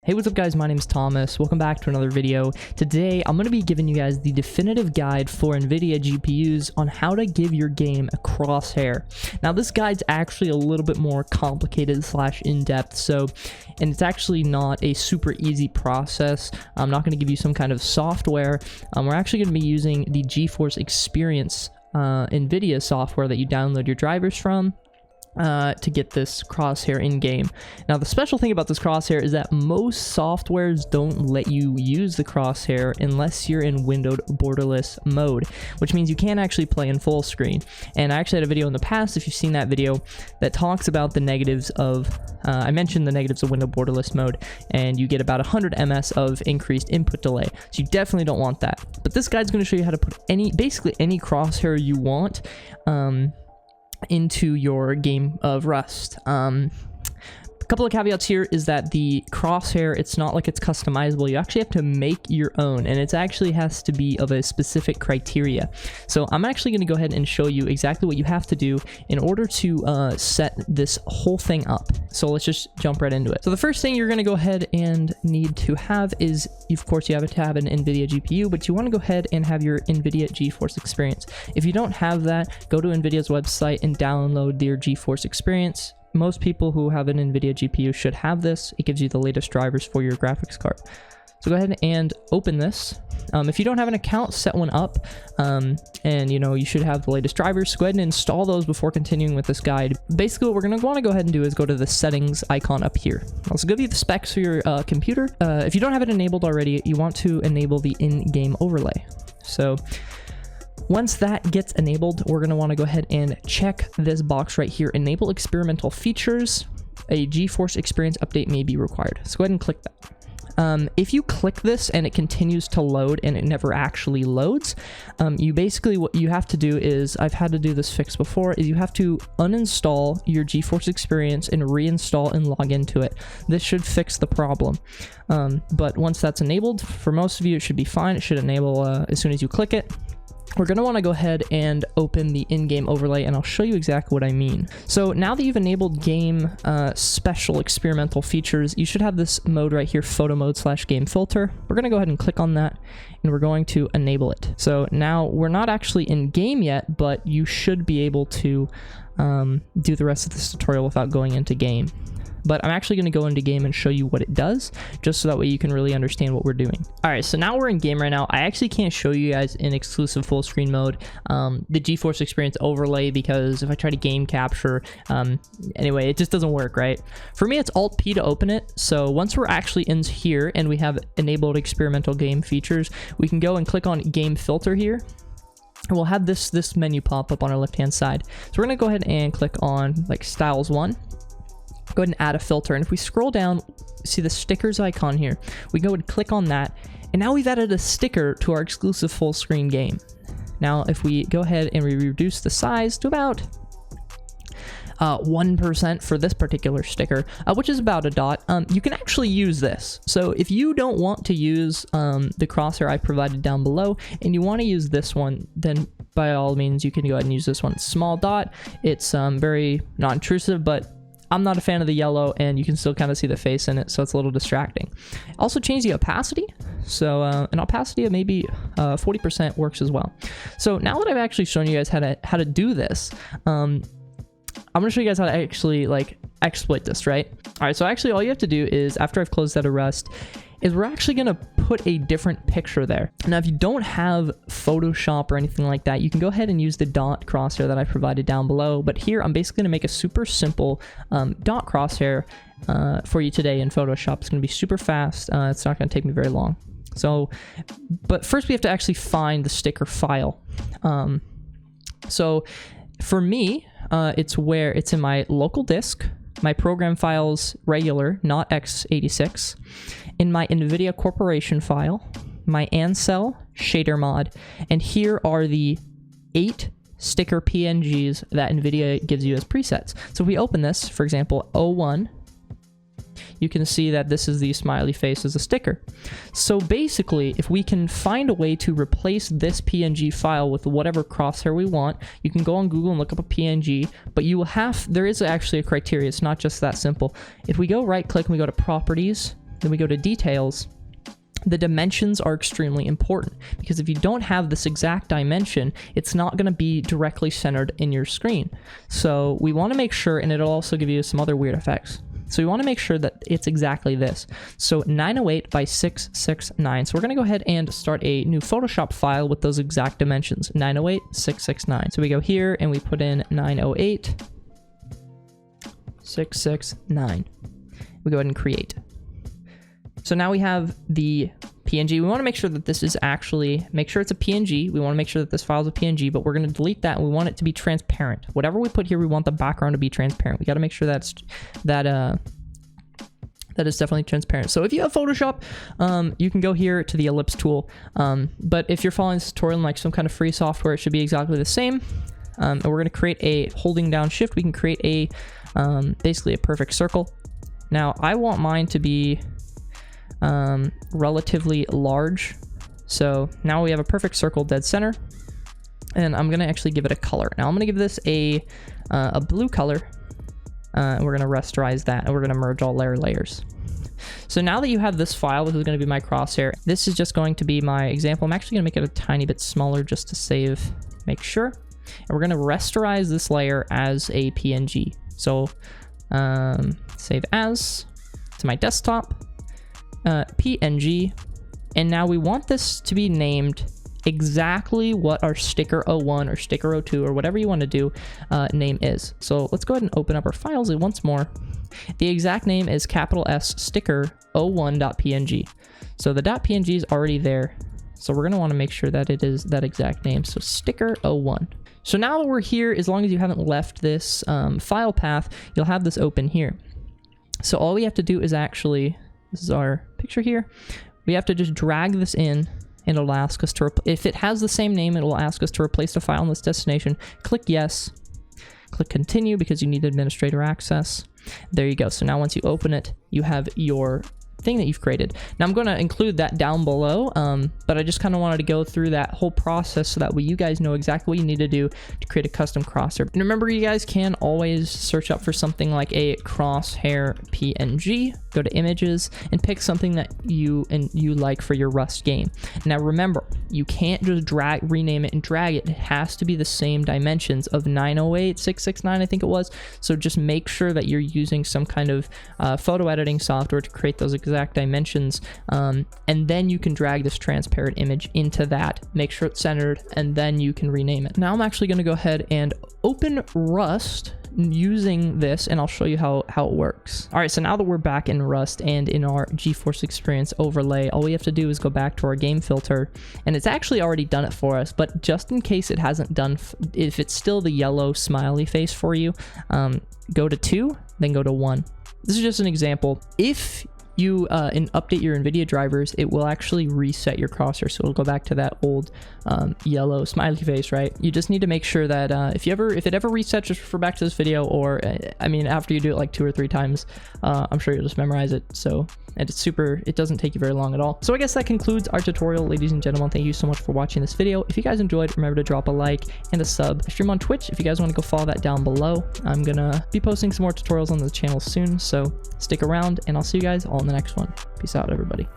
Hey, what's up guys, my name is Thomas. Welcome back to another video. Today, I'm going to be giving you guys the definitive guide for Nvidia GPUs on how to give your game a crosshair. Now, this guide's actually a little bit more complicated / in-depth, and it's actually not a super easy process. I'm not going to give you some kind of software. We're actually going to be using the GeForce Experience Nvidia software that you download your drivers from to get this crosshair in game. Now, the special thing about this crosshair is that most softwares don't let you use the crosshair unless you're in windowed borderless mode, which means you can't actually play in full screen. And I actually had a video in the past, if you've seen that video, that talks about the negatives of I mentioned the negatives of windowed borderless mode, and you get about 100 ms of increased input delay, so you definitely don't want that. But this guide's going to show you how to put basically any crosshair you want into your game of Rust. A couple of caveats here is that the crosshair, it's not like it's customizable. You actually have to make your own, and it actually has to be of a specific criteria. So I'm actually going to go ahead and show you exactly what you have to do in order to set this whole thing up. So let's just jump right into it. So the first thing you're going to go ahead and need to have is, of course, you have to have an Nvidia GPU, but you want to go ahead and have your Nvidia GeForce Experience. If you don't have that, go to Nvidia's website and download their GeForce Experience. Most people who have an Nvidia GPU should have this. It gives you the latest drivers for your graphics card. So go ahead and open this. If you don't have an account, set one up, and you should have the latest drivers. So go ahead and install those before continuing with this guide. Basically, what we're going to want to go ahead and do is go to the settings icon up here. I'll also give you the specs for your computer. If you don't have it enabled already, you want to enable the in-game overlay. So once that gets enabled, we're going to want to go ahead and check this box right here, enable experimental features. A GeForce Experience update may be required. So go ahead and click that. If you click this and it continues to load and it never actually loads, what you have to do is, I've had to do this fix before, is you have to uninstall your GeForce Experience and reinstall and log into it. This should fix the problem. But once that's enabled, for most of you, it should be fine. It should enable as soon as you click it. We're going to want to go ahead and open the in-game overlay, and I'll show you exactly what I mean. So now that you've enabled game special experimental features, you should have this mode right here, photo mode / game filter. We're going to go ahead and click on that, and we're going to enable it. So now we're not actually in game yet, but you should be able to do the rest of this tutorial without going into game. But I'm actually going to go into game and show you what it does, just so that way you can really understand what we're doing. All right, so now we're in game right now. I actually can't show you guys in exclusive full screen mode the GeForce Experience overlay, because if I try to game capture, anyway, it just doesn't work, right? For me, it's Alt-P to open it. So once we're actually in here and we have enabled experimental game features, we can go and click on game filter here. And we'll have this menu pop up on our left-hand side. So we're going to go ahead and click on like styles 1. Go ahead and add a filter, and if we scroll down, see the stickers icon here, we go and click on that, and now we've added a sticker to our exclusive full screen game. Now if we go ahead and we reduce the size to about 1% for this particular sticker, which is about a dot, you can actually use this. So if you don't want to use the crosshair I provided down below and you want to use this one, then by all means you can go ahead and use this one. Small dot, it's very non-intrusive, but I'm not a fan of the yellow, and you can still kind of see the face in it, so it's a little distracting. Also change the opacity, so an opacity of maybe 40% works as well. So now that I've actually shown you guys how to do this, I'm going to show you guys how to actually exploit this, right? All right, so actually all you have to do is, after I've closed out of Rust, is we're actually going to put a different picture there. Now, if you don't have Photoshop or anything like that, you can go ahead and use the dot crosshair that I provided down below. But here, I'm basically going to make a super simple dot crosshair for you today in Photoshop. It's going to be super fast. It's not going to take me very long. So, but first we have to actually find the sticker file. So for me, it's in my local disk, my program files regular, not x86, in my Nvidia Corporation file, my Ancel shader mod, and here are the 8 sticker PNGs that Nvidia gives you as presets. So if we open this, for example, 01, you can see that this is the smiley face as a sticker. So basically, if we can find a way to replace this PNG file with whatever crosshair we want, you can go on Google and look up a PNG, but there is actually a criteria. It's not just that simple. If we go right click and we go to properties, then we go to details. The dimensions are extremely important because if you don't have this exact dimension, it's not going to be directly centered in your screen. So we want to make sure, and it'll also give you some other weird effects. So we want to make sure that it's exactly this. So 908 by 669. So we're going to go ahead and start a new Photoshop file with those exact dimensions, 908, 669. So we go here and we put in 908, 669. We go ahead and create. So now we have the PNG. We want to make sure that this is actually, make sure it's a PNG. We want to make sure that this file is a PNG, but we're going to delete that and we want it to be transparent. Whatever we put here, we want the background to be transparent. We got to make sure that is definitely transparent. So if you have Photoshop, you can go here to the ellipse tool. But if you're following this tutorial in like some kind of free software, it should be exactly the same. And we're going to create a, holding down shift, we can create a, basically a perfect circle. Now I want mine to be relatively large. So now we have a perfect circle dead center, and I'm gonna actually give it a color. Now I'm gonna give this a blue color, and we're gonna rasterize that, and we're gonna merge all layers. So now that you have this file, this is gonna be my crosshair. This is just going to be my example. I'm actually gonna make it a tiny bit smaller just to make sure. And we're gonna rasterize this layer as a PNG. So save as to my desktop. PNG, and now we want this to be named exactly what our sticker 01 or sticker 02 or whatever you want to do name is. So let's go ahead and open up our files once more. The exact name is capital S sticker 01.png. So the .png is already there, so we're going to want to make sure that it is that exact name. So sticker 01. So now that we're here, as long as you haven't left this file path, you'll have this open here. So all we have to do is actually, this is our picture here. We have to just drag this in, and it'll ask us to, if it has the same name, it will ask us to replace the file in this destination. Click yes, click continue because you need administrator access. There you go. So now once you open it, you have your thing that you've created. Now I'm going to include that down below, but I just kind of wanted to go through that whole process so that way you guys know exactly what you need to do to create a custom crosshair. And remember, you guys can always search up for something like a crosshair PNG, go to images and pick something that you like for your Rust game. Now remember, you can't just rename it and drag it. It has to be the same dimensions of 908, 669, I think it was. So just make sure that you're using some kind of photo editing software to create those exact dimensions, and then you can drag this transparent image into that, make sure it's centered, and then you can rename it. Now I'm actually going to go ahead and open Rust using this, and I'll show you how it works. All right, so now that we're back in Rust and in our GeForce Experience overlay, all we have to do is go back to our game filter, and it's actually already done it for us, but just in case it hasn't done, if it's still the yellow smiley face for you, go to 2, then go to 1. This is just an example. If you update your Nvidia drivers, it will actually reset your crosshair, so it'll go back to that old yellow smiley face, right? You just need to make sure that if it ever resets, just refer back to this video, or I mean, after you do it like 2 or 3 times, I'm sure you'll just memorize it. So, and it doesn't take you very long at all. So I guess that concludes our tutorial, ladies and gentlemen. Thank you so much for watching this video. If you guys enjoyed, remember to drop a like and a sub. I stream on Twitch. If you guys want to go follow that down below, I'm gonna be posting some more tutorials on the channel soon, so stick around, and I'll see you guys all in the next one. Peace out, everybody.